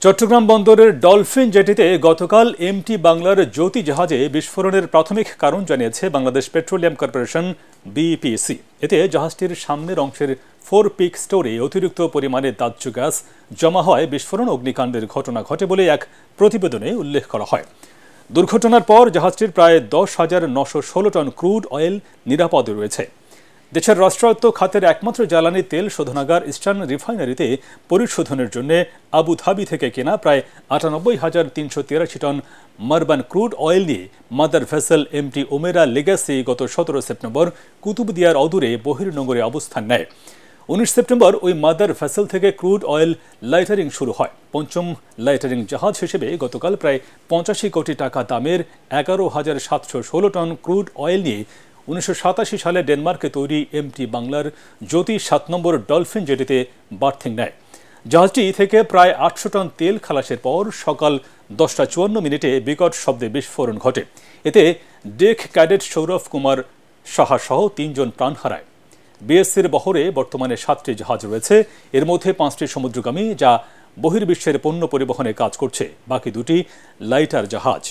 চট্টগ্রাম বন্দরের ডলফিন জেটিতে গতকাল এমটি বাংলার জ্যোতি জাহাজে বিস্ফোরণের প্রাথমিক কারণ জানিয়েছে বাংলাদেশ পেট্রোলিয়াম কর্পোরেশন বিপিসি। এতে জাহাজটির সামনের অংশের ফোরপিক স্টোরে অতিরিক্ত পরিমাণে দাহ্য গ্যাস জমা হওয়ায় বিস্ফোরণ অগ্নিকাণ্ডের ঘটনা ঘটে বলে এক প্রতিবেদনে উল্লেখ করা হয়। দুর্ঘটনার পর জাহাজটির প্রায় 10,916 টন ক্রুড অয়েল নিরাপদে রয়েছে। দেশের রাষ্ট্রায়ত্ত খাতের একমাত্র জ্বালানি তেল শোধনাগার ইস্টার্ন রিফাইনারিতে পরিশোধনের জন্য আবুধাবি থেকে কেনা প্রায় 98,383 টন মারবান ক্রুড অয়েল নিয়ে mother vessel MT Omera legacy গত 17 সেপ্টেম্বর কুতুবদিয়ার অদূরে বহির্নোঙরে অবস্থান নেয়। 19 সেপ্টেম্বর ওই মাদার ভেসেল থেকে ক্রুড অয়েল লাইটারিং শুরু হয়। পঞ্চম লাইটারিং জাহাজ হিসেবে গতকাল প্রায় 85 কোটি টাকা দামের 11,716 টন ক্রুড অয়েল নিয়ে 1987 সালে ডেনমার্কে তৈরি এমটি বাংলার জ্যোতি 7 নম্বর ডলফিন জেটিতে বার্থিং নেয়। জাহাজটি থেকে প্রায় 800 টন তেল খালাসের পর সকাল 10:54 বিকট শব্দে বিস্ফোরণ ঘটে। এতে ডেক ক্যাডেট সৌরভ কুমার সাহা সহ 3 জন প্রাণ হারায়। বিএসসির বহরে বর্তমানে 7টি জাহাজ রয়েছে। এর মধ্যে 5টি সমুদ্রগামী, যা বহির্বিশ্বের পণ্য পরিবহনে কাজ করছে। বাকি 2টি লাইটার জাহাজ।